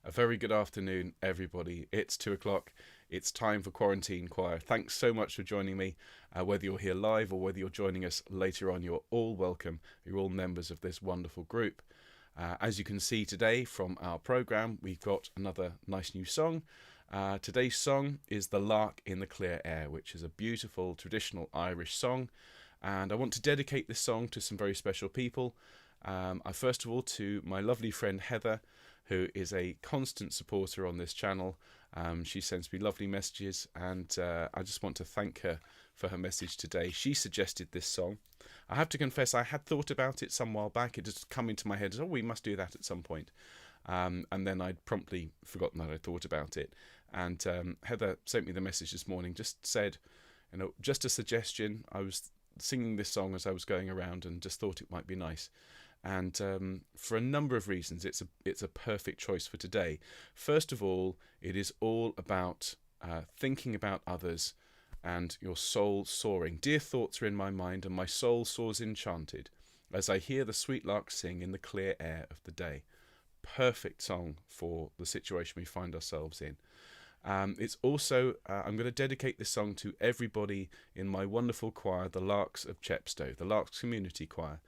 A very good afternoon, everybody. It's 2 o'clock. It's time for Quarantine Choir. Thanks so much for joining me. Whether you're here live or whether you're joining us later on, you're all welcome. You're all members of this wonderful group. As you can see today from our programme, we've got another nice new song. Today's song is The Lark in the Clear Air, which is a beautiful traditional Irish song. And I want to dedicate this song to some very special people. First of all, to my lovely friend Heather, who is a constant supporter on this channel. She sends me lovely messages, and I just want to thank her for her message today. She suggested this song. I have to confess, I had thought about it some while back. It just come into my head, oh, we must do that at some point. And then I'd promptly forgotten that I thought about it. And Heather sent me the message this morning, just said, just a suggestion. I was singing this song as I was going around and just thought it might be nice. And for a number of reasons, it's a perfect choice for today. First of all, it is all about thinking about others and your soul soaring. Dear thoughts are in my mind, and my soul soars enchanted as I hear the sweet lark sing in the clear air of the day. Perfect song for the situation we find ourselves in. It's also, I'm going to dedicate this song to everybody in my wonderful choir, the Larks of Chepstow, the Larks Community Choir.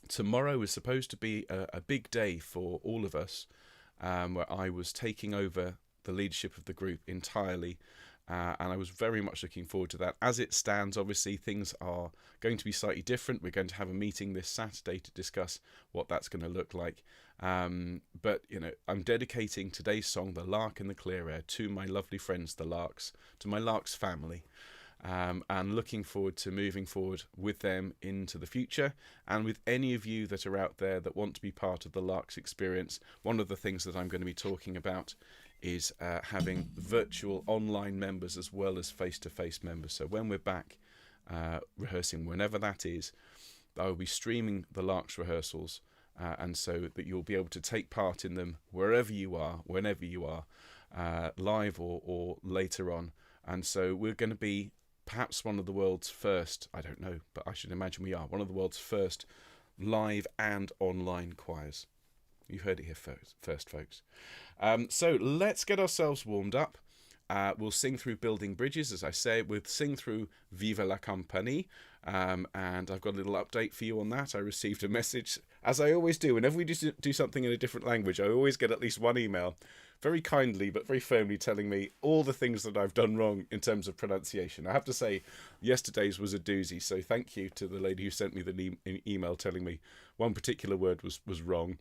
Tomorrow is supposed to be a big day for all of us, where I was taking over the leadership of the group entirely, and I was very much looking forward to that. As it stands, obviously, things are going to be slightly different. We're going to have a meeting this Saturday to discuss what that's going to look like. But, I'm dedicating today's song, The Lark in the Clear Air, to my lovely friends, the Larks, to my Larks family. And looking forward to moving forward with them into the future, and with any of you that are out there that want to be part of the Larks experience. One of the things that I'm going to be talking about is having virtual online members as well as face-to-face members. So when we're back rehearsing, whenever that is, I will be streaming the Larks rehearsals, and so that you'll be able to take part in them wherever you are, whenever you are, live or later on. And so we're going to be perhaps one of the world's first, I don't know, but I should imagine we are, one of the world's first live and online choirs. You heard it here first, folks. So let's get ourselves warmed up. We'll sing through Building Bridges, as I say. We'll sing through Viva la Compagnie. And I've got a little update for you on that. I received a message, as I always do. Whenever we do something in a different language, I always get at least one email, very kindly but very firmly, telling me all the things that I've done wrong in terms of pronunciation. I have to say, yesterday's was a doozy, so thank you to the lady who sent me the email telling me one particular word was wrong.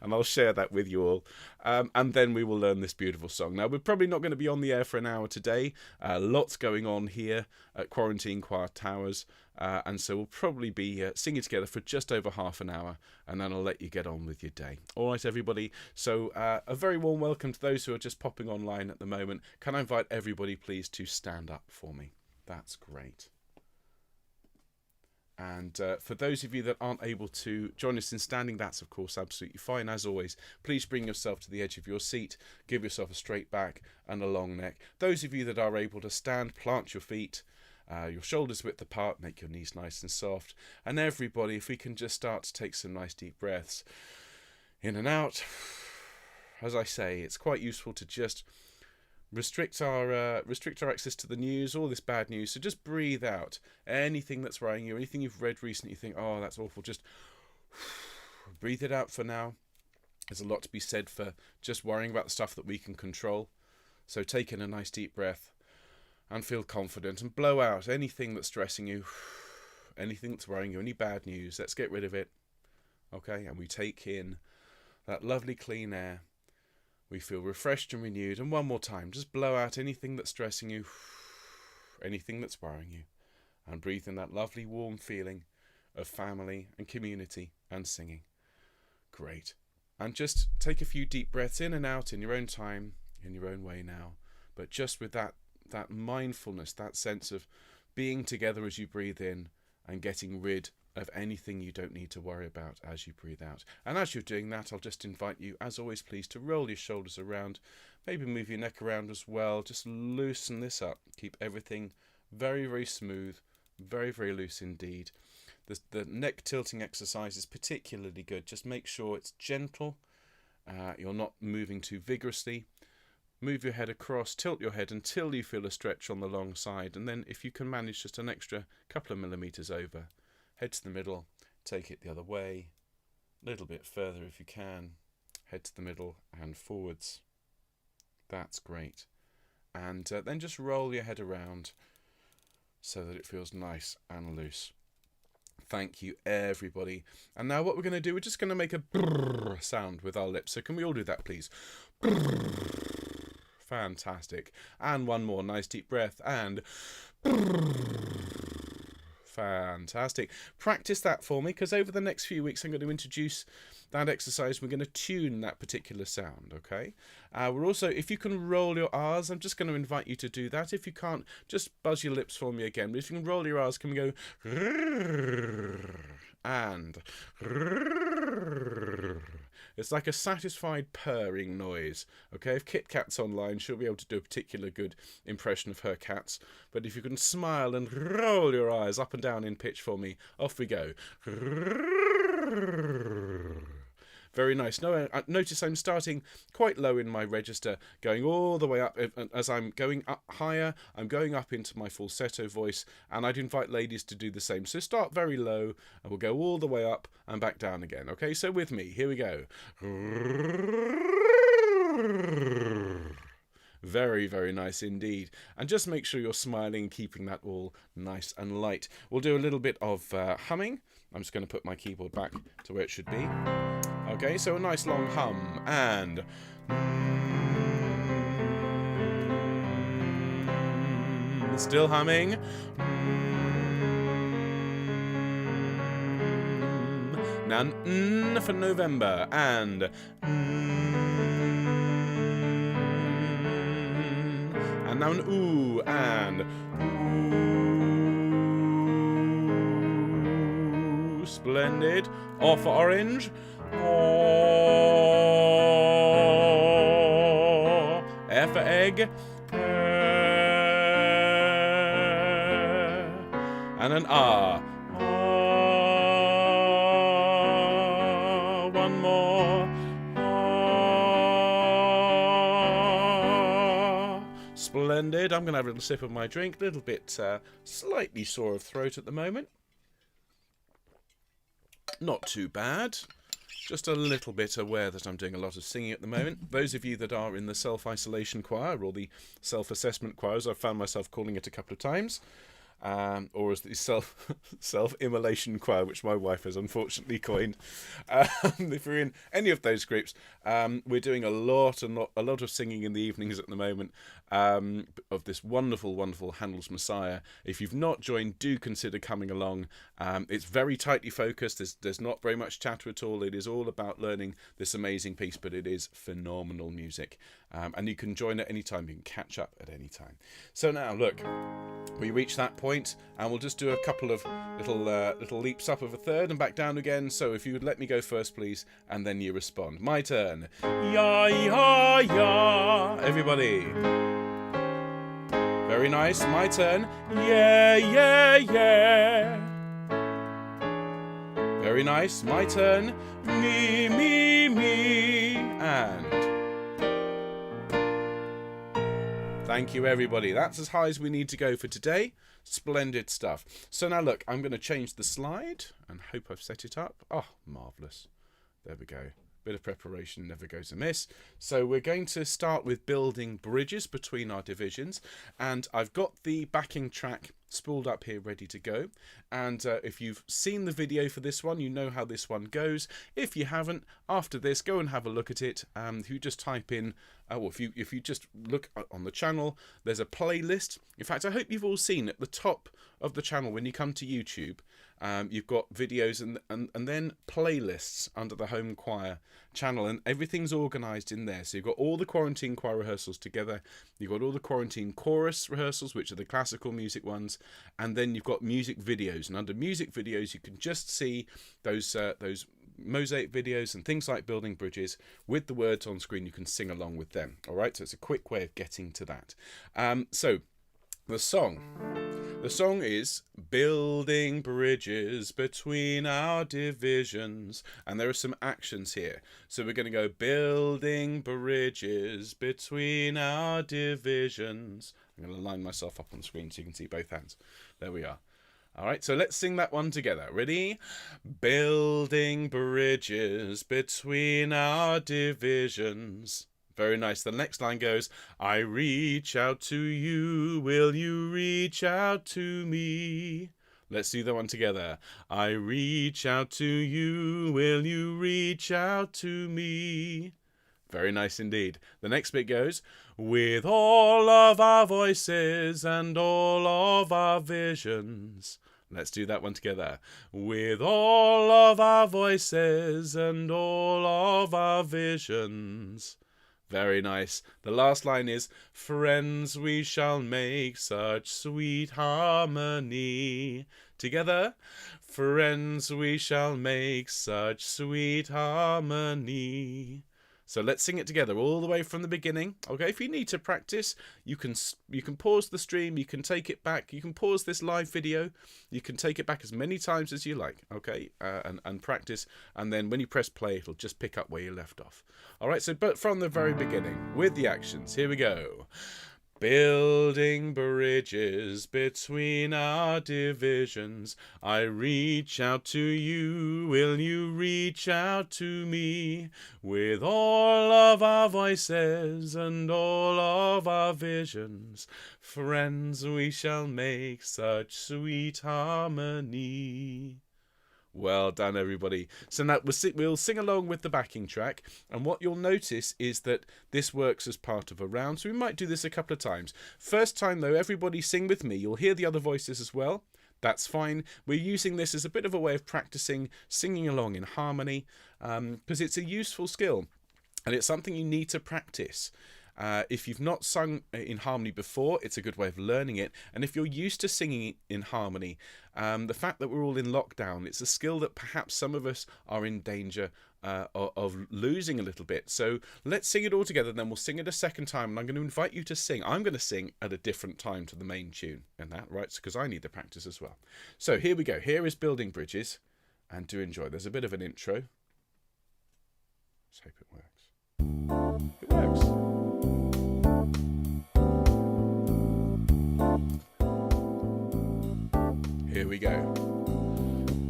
And I'll share that with you all. And then we will learn this beautiful song. Now, we're probably not going to be on the air for an hour today. Lots going on here at Quarantine Choir Towers. And so we'll probably be singing together for just over half an hour, and then I'll let you get on with your day. All right, everybody. So a very warm welcome to those who are just popping online at the moment. Can I invite everybody, please, to stand up for me? That's great. And for those of you that aren't able to join us in standing, that's, of course, absolutely fine. As always, please bring yourself to the edge of your seat. Give yourself a straight back and a long neck. Those of you that are able to stand, plant your feet, your shoulders width apart, make your knees nice and soft. And everybody, if we can just start to take some nice deep breaths in and out. As I say, it's quite useful to just restrict our access to the news, all this bad news. So just breathe out anything that's worrying you, anything you've read recently, you think, oh, that's awful. Just breathe it out for now. There's a lot to be said for just worrying about the stuff that we can control. So take in a nice deep breath and feel confident, and blow out anything that's stressing you, anything that's worrying you, any bad news. Let's get rid of it. Okay, and we take in that lovely clean air. We feel refreshed and renewed. And one more time, just blow out anything that's stressing you, anything that's worrying you, and breathe in that lovely warm feeling of family and community and singing. Great. And just take a few deep breaths in and out in your own time, in your own way now, but just with that mindfulness, that sense of being together as you breathe in and getting rid of anything you don't need to worry about as you breathe out. And as you're doing that, I'll just invite you, as always, please, to roll your shoulders around, maybe move your neck around as well. Just loosen this up. Keep everything very, very smooth, very, very loose indeed. The neck tilting exercise is particularly good. Just make sure it's gentle You're not moving too vigorously. Move your head across, tilt your head until you feel a stretch on the long side, and then if you can manage just an extra couple of millimeters over, head to the middle, take it the other way, a little bit further if you can, head to the middle and forwards. That's great. And then just roll your head around so that it feels nice and loose. Thank you, everybody. And now what we're going to do, we're just going to make a brrr sound with our lips. So can we all do that, please? Brrr. Fantastic. And one more nice deep breath. And brrr. Fantastic. Practice that for me, because over the next few weeks I'm going to introduce that exercise. We're going to tune that particular sound, okay? We're also, if you can roll your R's, I'm just going to invite you to do that. If you can't, just buzz your lips for me again. But if you can roll your R's, can we go and it's like a satisfied purring noise, okay? If Kit Kat's online, she'll be able to do a particular good impression of her cats. But if you can smile and roll your eyes up and down in pitch for me, off we go. Very nice. No, notice I'm starting quite low in my register, going all the way up. As I'm going up higher, I'm going up into my falsetto voice, and I'd invite ladies to do the same. So start very low, and we'll go all the way up and back down again. Okay, so with me, here we go. Very, very nice indeed. And just make sure you're smiling, keeping that all nice and light. We'll do a little bit of humming. I'm just going to put my keyboard back to where it should be. Okay, so a nice long hum, and still humming. Now N for November, and now an ooh, and ooh. Splendid. O for orange. Oh, F for egg, and an R. Oh, one more. Oh, splendid. I'm going to have a little sip of my drink. A little bit slightly sore of throat at the moment. Not too bad. Just a little bit aware that I'm doing a lot of singing at the moment. Those of you that are in the self-isolation choir or the self-assessment choirs, I've found myself calling it a couple of times. Or as the self-immolation choir, which my wife has unfortunately coined. If you're in any of those groups, we're doing a lot of singing in the evenings at the moment of this wonderful, wonderful Handel's Messiah. If you've not joined, do consider coming along. It's very tightly focused. There's not very much chatter at all. It is all about learning this amazing piece, but it is phenomenal music. And you can join at any time. You can catch up at any time. So now, look, we reach that point, and we'll just do a couple of little leaps up of a third and back down again. So if you would let me go first, please, and then you respond. My turn. Ya, ya, ya. Everybody. Very nice. My turn. Yeah, yeah, yeah. Very nice. My turn. Me, me, me. And thank you, everybody. That's as high as we need to go for today. Splendid stuff. So now, look, I'm going to change the slide and hope I've set it up. Oh, marvellous. There we go. Bit of preparation never goes amiss. So we're going to start with building bridges between our divisions. And I've got the backing track spooled up here ready to go. And if you've seen the video for this one, you know how this one goes. If you haven't, after this, go and have a look at it. If you just type in, if you just look on the channel, there's a playlist. In fact, I hope you've all seen at the top of the channel when you come to YouTube, you've got videos and then playlists under the home choir channel, and everything's organised in there. So you've got all the quarantine choir rehearsals together, you've got all the quarantine chorus rehearsals, which are the classical music ones, and then you've got music videos. And under music videos, you can just see those mosaic videos and things like building bridges with the words on screen. You can sing along with them. All right, so it's a quick way of getting to that. So The song. The song is building bridges between our divisions. And there are some actions here. So we're going to go building bridges between our divisions. I'm going to line myself up on the screen so you can see both hands. There we are. All right, so let's sing that one together. Ready? Building bridges between our divisions. Very nice. The next line goes, I reach out to you, will you reach out to me? Let's do that one together. I reach out to you, will you reach out to me? Very nice indeed. The next bit goes, with all of our voices and all of our visions. Let's do that one together. With all of our voices and all of our visions. Very nice. The last line is, friends, we shall make such sweet harmony. Together, friends, we shall make such sweet harmony. So let's sing it together all the way from the beginning. Okay, if you need to practice, you can pause the stream, you can take it back, you can pause this live video, you can take it back as many times as you like, okay, and practice. And then when you press play, it'll just pick up where you left off. All right, so but from the very beginning with the actions, here we go. Building bridges between our divisions. I reach out to you, will you reach out to me? With all of our voices and all of our visions, friends, we shall make such sweet harmony. Well done, everybody. So now we'll sing along with the backing track, and what you'll notice is that this works as part of a round, so we might do this a couple of times. First time, though, everybody sing with me. You'll hear the other voices as well. That's fine. We're using this as a bit of a way of practicing singing along in harmony, because it's a useful skill, and it's something you need to practice. If you've not sung in harmony before, it's a good way of learning it. And if you're used to singing in harmony, the fact that we're all in lockdown, it's a skill that perhaps some of us are in danger of losing a little bit. So let's sing it all together, then we'll sing it a second time. And I'm going to invite you to sing. I'm going to sing at a different time to the main tune and that, right? Because I need the practice as well. So here we go. Here is Building Bridges, and do enjoy. There's a bit of an intro. Let's hope it works. It works. Here we go.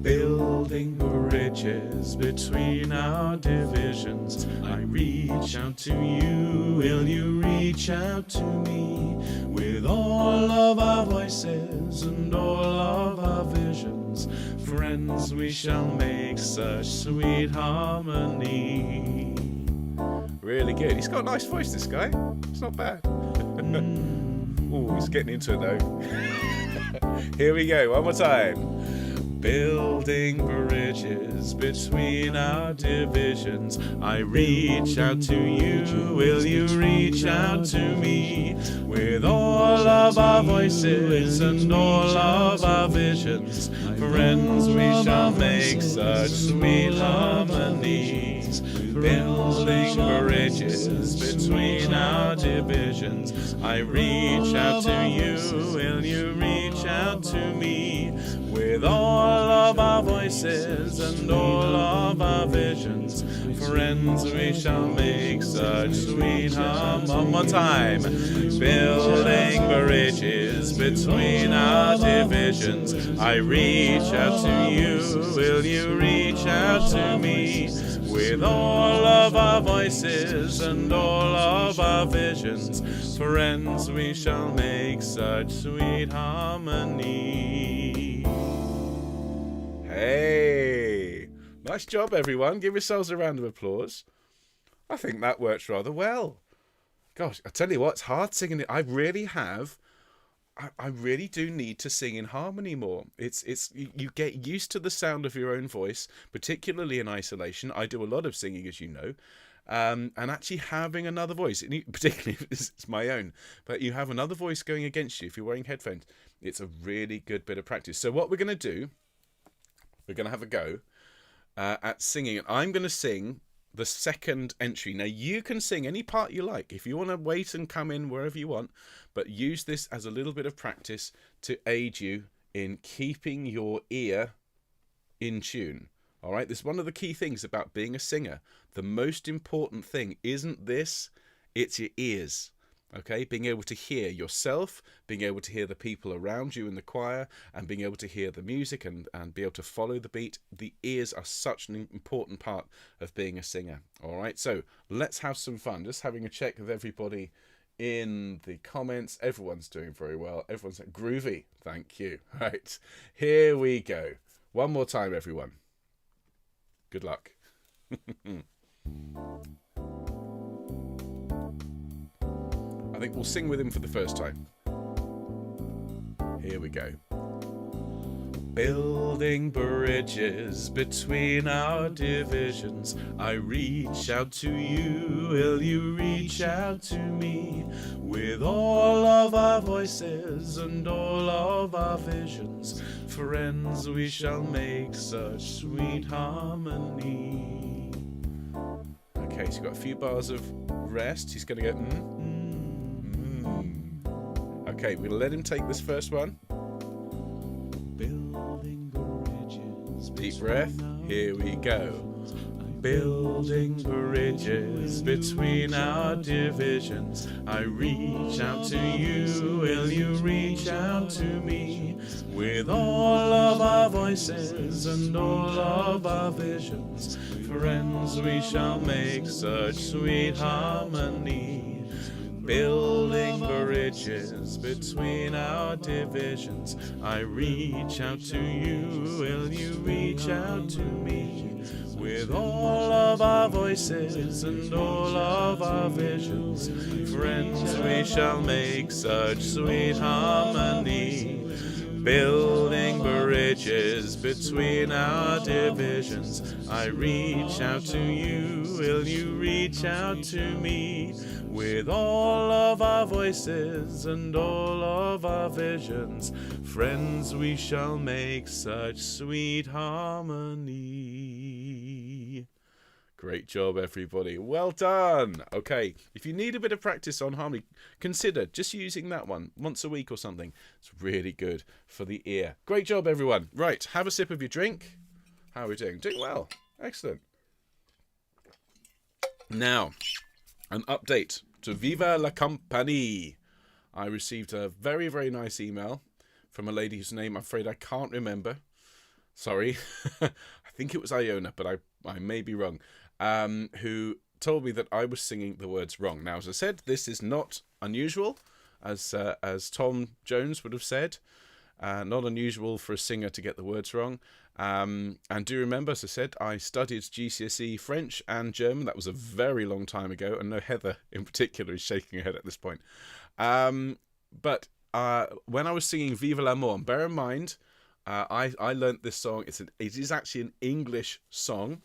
Building bridges between our divisions. I reach out to you, will you reach out to me? With all of our voices and all of our visions, friends, we shall make such sweet harmony. Really good. He's got a nice voice, this guy. It's not bad. Oh, he's getting into it though. Here we go, one more time. Building bridges between our divisions. I reach out to you, will you reach out to me? With all of our voices and all of our visions, friends, we shall make such sweet harmony. Building bridges between our divisions. I reach out to you, will you reach out to me? With all of our voices and all of our visions, friends, we shall make such sweet harmony. One more time. Building bridges between our divisions. I reach out to you, will you reach out to me? With all of our voices and all of our visions, friends, we shall make such sweet harmony. Hey, nice job, everyone. Give yourselves a round of applause. I think that works rather well. Gosh, I tell you what, it's hard singing it. I really do need to sing in harmony more. You get used to the sound of your own voice, particularly in isolation. I do a lot of singing, as you know, and actually having another voice, particularly if it's my own, but you have another voice going against you if you're wearing headphones. It's a really good bit of practice. So what we're going to do, we're going to have a go at singing. I'm going to sing the second entry. Now, you can sing any part you like. If you want to wait and come in wherever you want, but use this as a little bit of practice to aid you in keeping your ear in tune. All right, this is one of the key things about being a singer. The most important thing isn't this, it's your ears. Okay, being able to hear yourself, being able to hear the people around you in the choir, and being able to hear the music and be able to follow the beat. The ears are such an important part of being a singer. All right, so let's have some fun. Just having a check with everybody in the comments. Everyone's doing very well. Everyone's groovy. Thank you. Right, here we go. One more time, everyone. Good luck. I think we'll sing with him for the first time. Here we go. Building bridges between our divisions, I reach out to you, will you reach out to me? With all of our voices and all of our visions, friends, we shall make such sweet harmony. Okay, so you've got a few bars of rest. He's going to go, Okay, we're going to let him take this first one. Building bridges. Deep breath. Here we go. Building bridges between our divisions. I reach out to you, will you reach out to me? With all of our voices and all of our visions, friends, we shall make such sweet harmony. Building bridges between our divisions, I reach out to you, will you reach out to me? With all of our voices and all of our visions, friends, we shall make such sweet harmony. Building bridges between our divisions, I reach out to you, will you reach out to me? With all of our voices and all of our visions, friends, we shall make such sweet harmony. Great job, everybody. Well done. Okay, if you need a bit of practice on harmony, consider just using that one once a week or something. It's really good for the ear. Great job, everyone. Right, have a sip of your drink. How are we doing? Doing well. Excellent. Now, an update to Viva la Compagnie. I received a very, very nice email from a lady whose name I'm afraid I can't remember. Sorry. I think it was Iona, but I may be wrong. Who told me that I was singing the words wrong. Now, as I said, this is not unusual, as Tom Jones would have said. Not unusual for a singer to get the words wrong. And do remember, as I said, I studied GCSE French and German. That was a very long time ago. And no, Heather in particular is shaking her head at this point. But when I was singing Vive l'amour, and bear in mind, I learnt this song. It is actually an English song.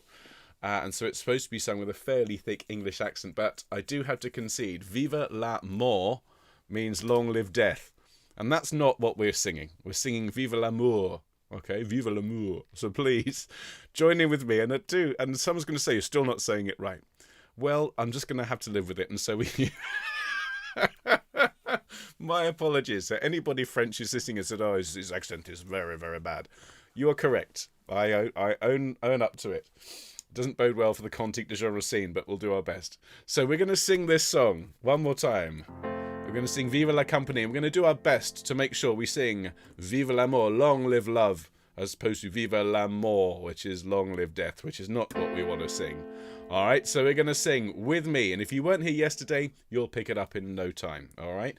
And so it's supposed to be sung with a fairly thick English accent. But I do have to concede, Vive l'amour means long live death. And that's not what we're singing. We're singing Vive l'amour. Okay, Vive l'amour. So please, join in with me. And someone's going to say, you're still not saying it right. Well, I'm just going to have to live with it. And so we... My apologies. Anybody French who's listening and said, oh, his accent is very, very bad. You are correct. I own up to it. Doesn't bode well for the Cantique de genre scene, but we'll do our best. So we're going to sing this song one more time. We're going to sing Vive la Compagnie. We're going to do our best to make sure we sing Vive l'amour, long live love, as opposed to Vive l'amour, which is long live death, which is not what we want to sing. All right, so we're going to sing with me. And if you weren't here yesterday, you'll pick it up in no time. All right.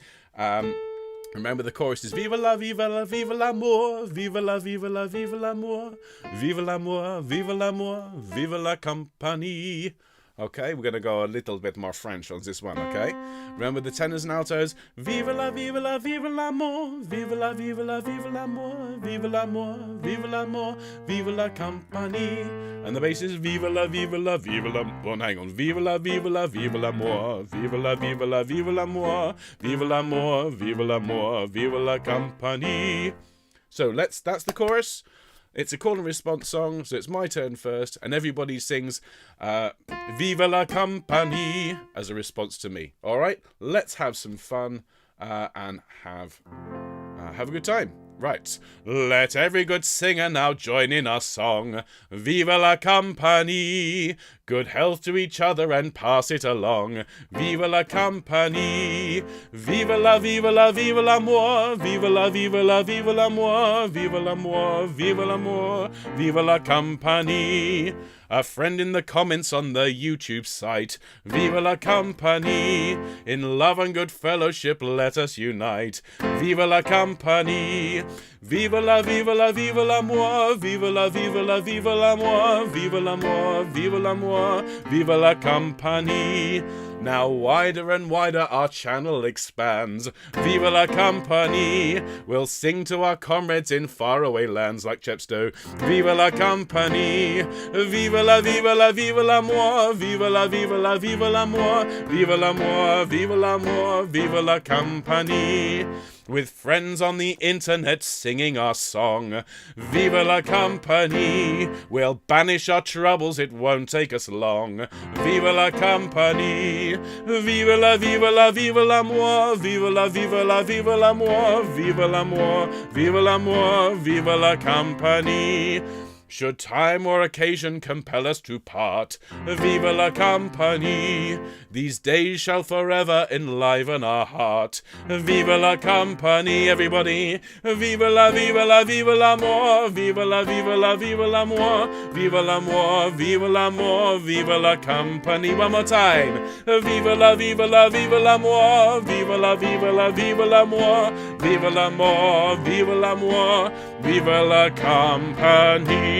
Remember the chorus is Vive la, vive la, vive l'amour, vive la, vive la, vive l'amour, vive l'amour, vive l'amour, vive la compagnie. Okay, we're going to go a little bit more French on this one, okay? Remember the tenors and altos. Vive la, vive la, vive l'amour, vive la, vive la, vive l'amour, vive l'amour, vive l'amour, vive la compagnie. And the bass is vive la, vive la, vive la... Well, hang on. Vive la, vive la, vive l'amour, vive la, vive la, vive l'amour, vive l'amour, vive l'amour, vive la compagnie. So that's the chorus. It's a call and response song, so it's my turn first, and everybody sings Vive la Compagnie as a response to me. All right, let's have some fun and have a good time. Right, let every good singer now join in our song. Vive la Compagnie. Good health to each other and pass it along. Vive la Compagnie. Vive la, vive la, vive l'amour. Vive la, vive la, vive l'amour. Vive l'amour, vive l'amour. Vive la Compagnie. A friend in the comments on the YouTube site. Vive la Compagnie. In love and good fellowship let us unite. Vive la Compagnie. Vive la, vive la, vive l'amour. Vive la, vive la, vive l'amour. Vive l'amour, vive l'amour. Vive la Compagnie. Now wider and wider our channel expands. Vive la Compagnie. We'll sing to our comrades in faraway lands like Chepstow. Vive la Compagnie. Vive la, vive la, vive l'amour. Vive la, vive la, vive l'amour. Vive l'amour, vive l'amour. Vive la Compagnie. With friends on the internet singing our song. Vive la Compagnie. We'll banish our troubles, it won't take us long. Vive la Compagnie. Vive la, vive la, vive l'amour. Vive la, vive la, vive l'amour. Vive l'amour, vive l'amour. Vive la Compagnie. Should time or occasion compel us to part, vive la Compagnie. These days shall forever enliven our heart. Vive la Compagnie, everybody. Vive la, vive la, vive l'amour. Vive la, vive la, vive l'amour. Vive l'amour, vive l'amour. Vive la Compagnie. One more time. Vive la, vive la, vive l'amour. Vive la, vive la, vive l'amour. Vive l'amour, vive l'amour. Vive la Compagnie.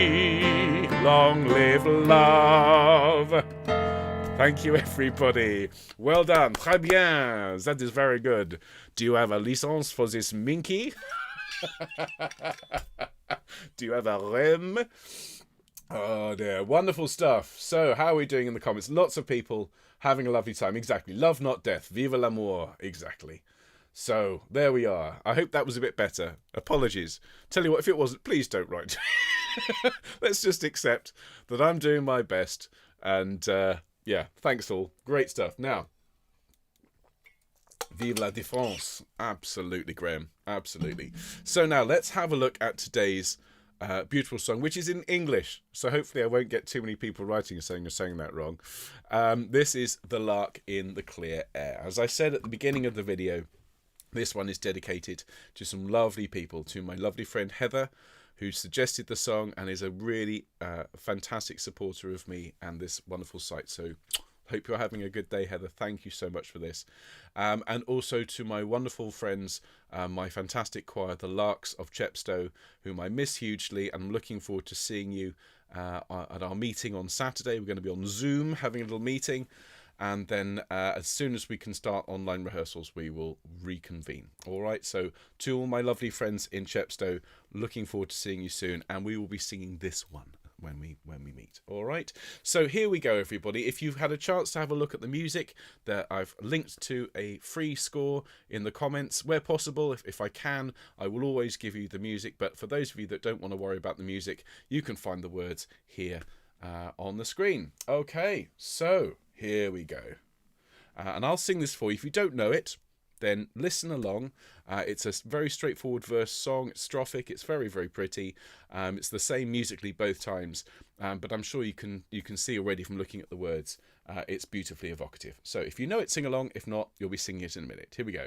Long live love. Thank you, everybody. Well done. Très bien. That is very good. Do you have a licence for this minky? Do you have a rem? Oh dear. Wonderful stuff. So, how are we doing in the comments? Lots of people having a lovely time. Exactly. Love, not death. Vive l'amour. Exactly. So, there we are. I hope that was a bit better. Apologies. Tell you what, if it wasn't, please don't write. Let's just accept that I'm doing my best. And, yeah, thanks all. Great stuff. Now, Vive la Défense. Absolutely, Graham. Absolutely. So now, let's have a look at today's beautiful song, which is in English. So hopefully I won't get too many people writing and saying you're saying that wrong. This is The Lark in the Clear Air. As I said at the beginning of the video, this one is dedicated to some lovely people, to my lovely friend Heather, who suggested the song and is a really fantastic supporter of me and this wonderful site. So hope you're having a good day, Heather. Thank you so much for this. And also to my wonderful friends, my fantastic choir, the Larks of Chepstow, whom I miss hugely. And I'm looking forward to seeing you at our meeting on Saturday. We're going to be on Zoom having a little meeting. And then as soon as we can start online rehearsals, we will reconvene. All right. So to all my lovely friends in Chepstow, looking forward to seeing you soon. And we will be singing this one when we meet. All right. So here we go, everybody. If you've had a chance to have a look at the music, that I've linked to a free score in the comments where possible. If I can, I will always give you the music. But for those of you that don't want to worry about the music, you can find the words here on the screen. Okay. So here we go. And I'll sing this for you. If you don't know it, then listen along. It's a very straightforward verse song. It's strophic. It's very, very pretty. It's the same musically both times. But I'm sure you can see already from looking at the words, it's beautifully evocative. So if you know it, sing along. If not, you'll be singing it in a minute. Here we go.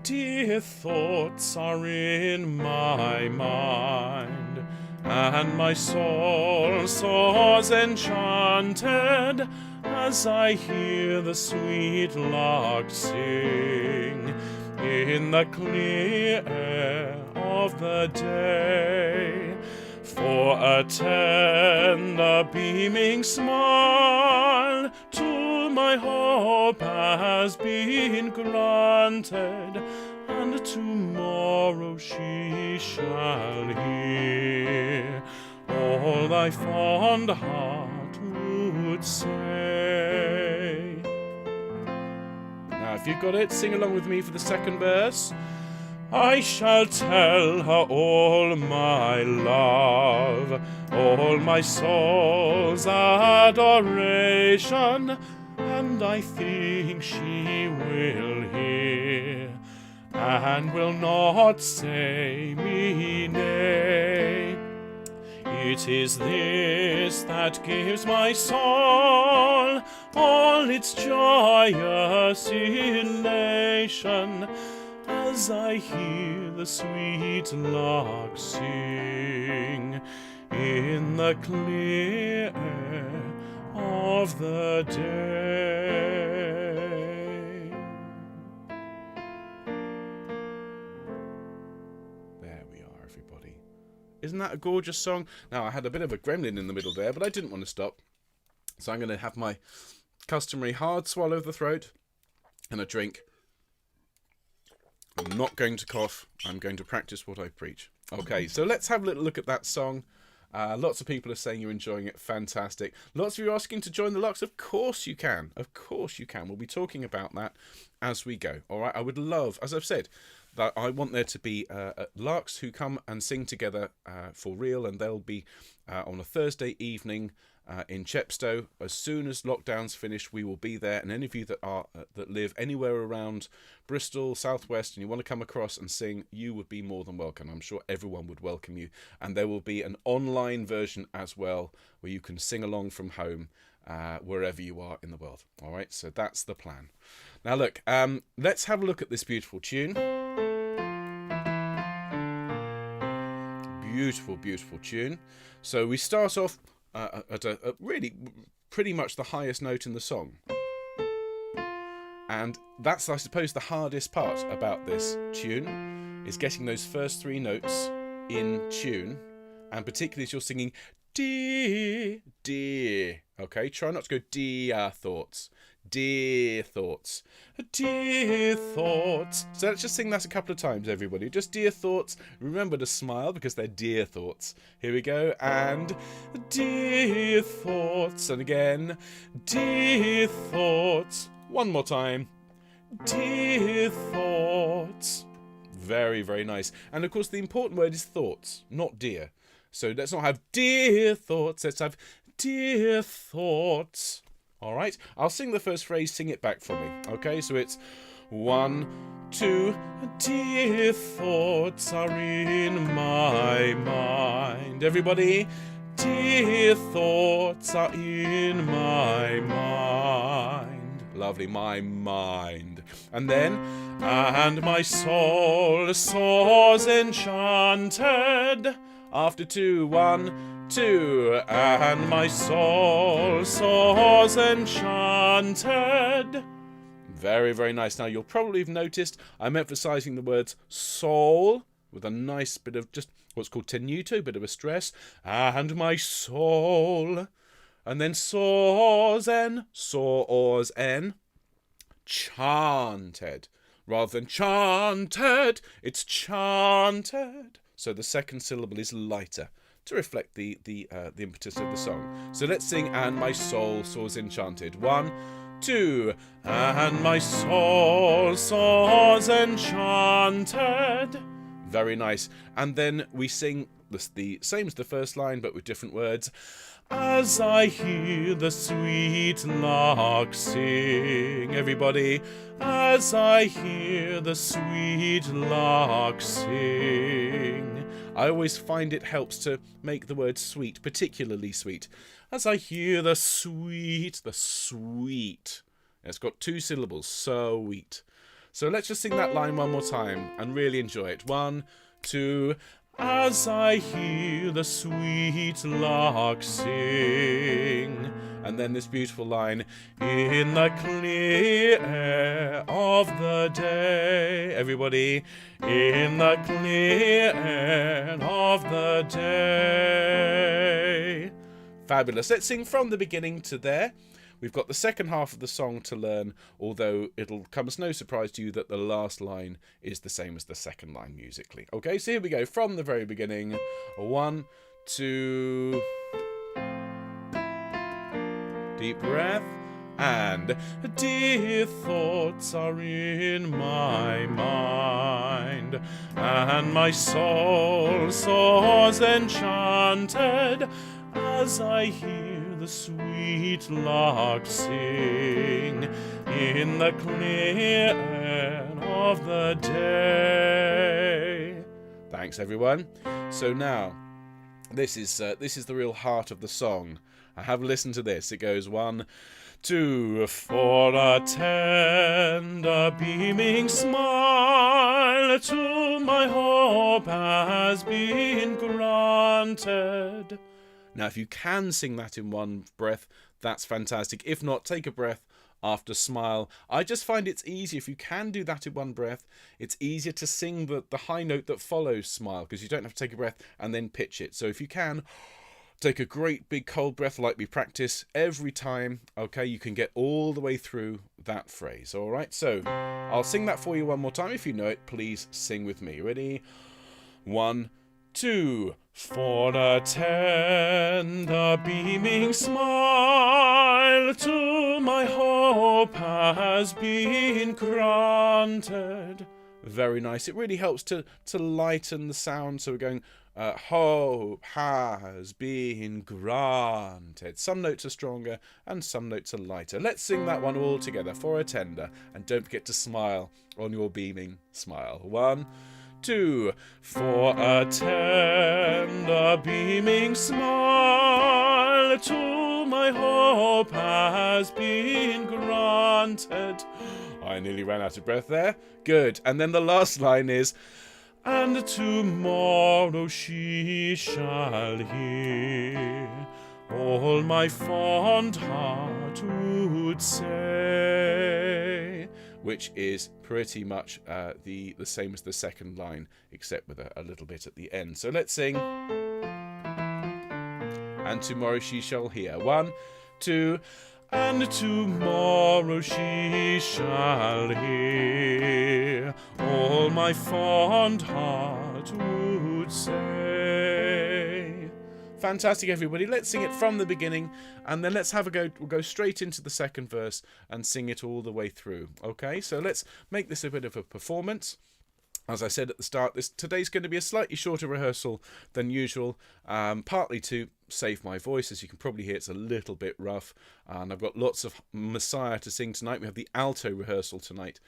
Dear thoughts are in my mind, and my soul soars enchanted as I hear the sweet lark sing in the clear air of the day. For a tender beaming smile to my hope has been granted, and tomorrow she shall hear all thy fond heart would say. Now, if you've got it, sing along with me for the second verse. I shall tell her all my love, all my soul's adoration, and I think she will hear, and will not say me nay. It is this that gives my soul all its joyous elation, as I hear the sweet lark sing in the clear air of the day. There we are, everybody. Isn't that a gorgeous song? Now, I had a bit of a gremlin in the middle there, but I didn't want to stop. So I'm going to have my customary hard swallow of the throat and a drink. I'm not going to cough. I'm going to practice what I preach. Okay, so let's have a little look at that song. Lots of people are saying you're enjoying it. Fantastic. Lots of you are asking to join the Larks. Of course you can. Of course you can. We'll be talking about that as we go. All right. I would love, as I've said, that I want there to be Larks who come and sing together for real, and they'll be on a Thursday evening in Chepstow. As soon as lockdown's finished, we will be there, and any of you that live anywhere around Bristol, Southwest, and you want to come across and sing, you would be more than welcome. I'm sure everyone would welcome you, and there will be an online version as well where you can sing along from home wherever you are in the world. All right, so that's the plan. Now look, let's have a look at this beautiful tune. Beautiful, beautiful tune. So we start off at a really pretty much the highest note in the song, and that's, I suppose, the hardest part about this tune, is getting those first three notes in tune, and particularly as you're singing dear, dear. Okay, try not to go dear thoughts, dear thoughts, dear thoughts. So let's just sing that a couple of times, everybody. Just dear thoughts. Remember to smile because they're dear thoughts. Here we go. And dear thoughts. And again, dear thoughts. One more time. Dear thoughts. Very, very nice. And of course, the important word is thoughts, not dear. So let's not have dear thoughts. Let's have dear thoughts. All right, I'll sing the first phrase, sing it back for me. Okay, so it's 1, 2, dear thoughts are in my mind. Everybody, dear thoughts are in my mind. Lovely, my mind. And then, and my soul soars enchanted. After 2, 1, 2, and my soul soars enchanted. Very, very nice. Now, you'll probably have noticed I'm emphasising the words soul with a nice bit of just what's called tenuto, bit of a stress. And my soul. And then soars en, chanted. Rather than chanted, it's chanted. So the second syllable is lighter to reflect the impetus of the song. So let's sing and my soul soars enchanted. 1, 2, and my soul soars enchanted. Very nice. And then we sing the same as the first line but with different words. As I hear the sweet lark sing. Everybody. As I hear the sweet lark sing. I always find it helps to make the word sweet particularly sweet. As I hear the sweet. It's got 2 syllables, sweet. So let's just sing that line one more time and really enjoy it. 1, 2, as I hear the sweet lark sing. And then this beautiful line, in the clear air of the day. Everybody, in the clear air of the day. Fabulous. Let's sing from the beginning to there. We've got the second half of the song to learn, although it'll come as no surprise to you that the last line is the same as the second line musically. Okay, so here we go from the very beginning. 1, 2... Deep breath. And dear thoughts are in my mind, and my soul soars enchanted as I hear the sweet lark sing in the clear air of the day. Thanks, everyone. So now, this is the real heart of the song. Have a listen to this. It goes 1, 2, for a tender beaming smile to my hope has been granted. Now, if you can sing that in one breath, that's fantastic. If not, take a breath after smile. I just find it's easier if you can do that in one breath. It's easier to sing the high note that follows smile, because you don't have to take a breath and then pitch it. So if you can, take a great big cold breath like we practice every time. Okay, you can get all the way through that phrase. All right, so I'll sing that for you one more time. If you know it, please sing with me. Ready? 1, 2. For a tender beaming smile to my hope has been granted. Very nice. It really helps to lighten the sound. So we're going, hope has been granted. Some notes are stronger and some notes are lighter. Let's sing that one all together. For a tender. And don't forget to smile on your beaming smile. 1, 2, for a tender beaming smile to my hope has been granted. I nearly ran out of breath there. Good. And then the last line is, and tomorrow she shall hear all my fond heart would say. Which is pretty much the same as the second line, except with a little bit at the end. So let's sing. And tomorrow she shall hear. 1, 2. And tomorrow she shall hear all my fond heart would say. Fantastic, everybody. Let's sing it from the beginning, and then let's have a go. We'll go straight into the second verse and sing it all the way through. Okay, so let's make this a bit of a performance. As I said at the start, today's going to be a slightly shorter rehearsal than usual, partly to save my voice. As you can probably hear, it's a little bit rough, and I've got lots of Messiah to sing tonight. We have the alto rehearsal tonight.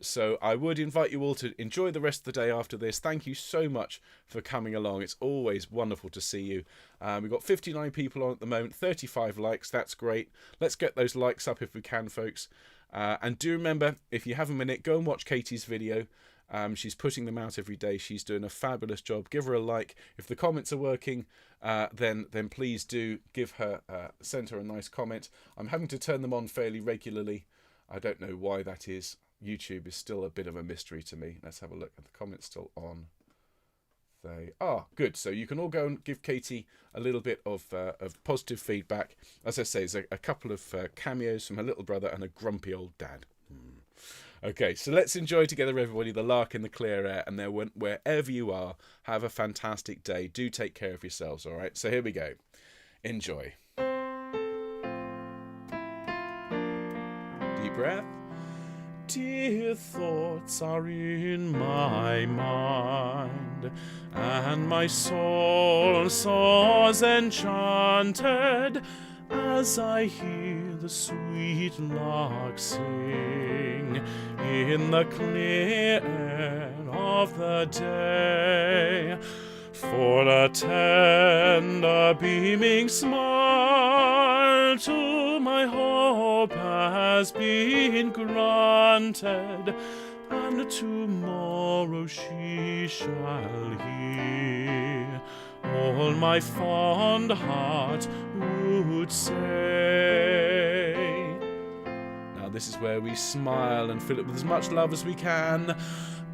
So I would invite you all to enjoy the rest of the day after this. Thank you so much for coming along. It's always wonderful to see you. We've got 59 people on at the moment, 35 likes. That's great. Let's get those likes up if we can, folks. And do remember, if you have a minute, go and watch Katie's video. She's putting them out every day. She's doing a fabulous job. Give her a like. If the comments are working, then please do send her a nice comment. I'm having to turn them on fairly regularly. I don't know why that is. YouTube is still a bit of a mystery to me. Let's have a look. Are the comments still on? They are. Good. So you can all go and give Katie a little bit of positive feedback. As I say, there's a couple of cameos from her little brother and a grumpy old dad. Okay, so let's enjoy together, everybody, the Lark in the clear air. And wherever you are, have a fantastic day. Do take care of yourselves, all right? So here we go. Enjoy. Deep breath. Dear thoughts are in my mind, and my soul soars enchanted as I hear the sweet lark sing in the clear air of the day. For a tender beaming smile to my hope has been granted, and tomorrow she shall hear all my fond heart would say. Now this is where we smile and fill it with as much love as we can.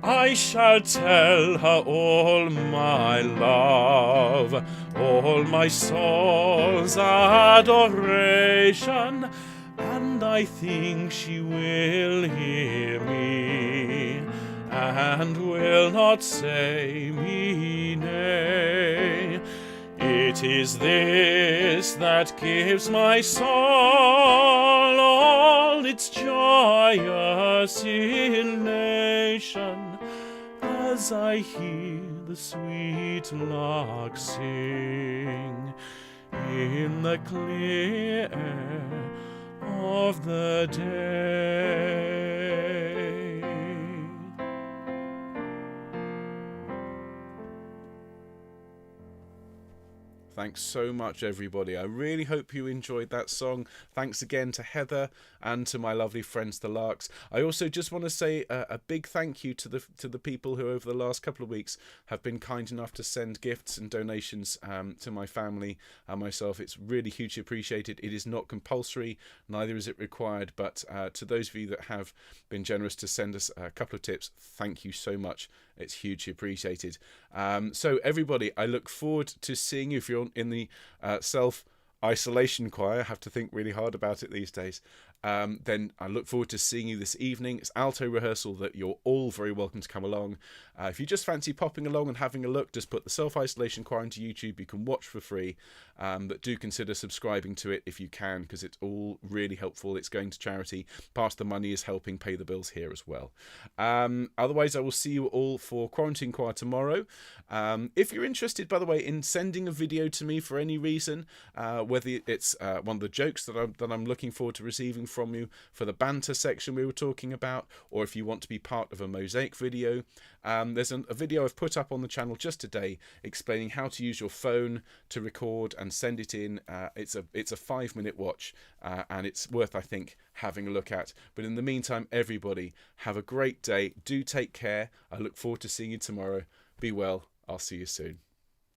I shall tell her all my love, all my soul's adoration, and I think she will hear me, and will not say me nay. It 'Tis this that gives my soul all its joyous elation, as I hear the sweet lark sing in the clear air of the day. Thanks so much, everybody. I really hope you enjoyed that song. Thanks again to Heather and to my lovely friends, the Larks. I also just want to say a big thank you to the people who over the last couple of weeks have been kind enough to send gifts and donations to my family and myself. It's really hugely appreciated. It is not compulsory, neither is it required, but to those of you that have been generous to send us a couple of tips, thank you so much. It's hugely appreciated. So everybody, I look forward to seeing you. If you're in the self-isolation choir, I have to think really hard about it these days, then I look forward to seeing you this evening. It's alto rehearsal that you're all very welcome to come along. If you just fancy popping along and having a look, just put the self-isolation choir into YouTube. You can watch for free, but do consider subscribing to it if you can, because it's all really helpful. It's going to charity. Part of the money is helping pay the bills here as well. Otherwise, I will see you all for Quarantine Choir tomorrow. If you're interested, by the way, in sending a video to me for any reason, whether it's one of the jokes that I'm looking forward to receiving from you for the banter section we were talking about, or if you want to be part of a mosaic video, there's a video I've put up on the channel just today explaining how to use your phone to record and send it in. It's a 5-minute watch, and it's worth, I think, having a look at. But in the meantime, everybody, have a great day. Do take care. I look forward to seeing you tomorrow. Be well. I'll see you soon.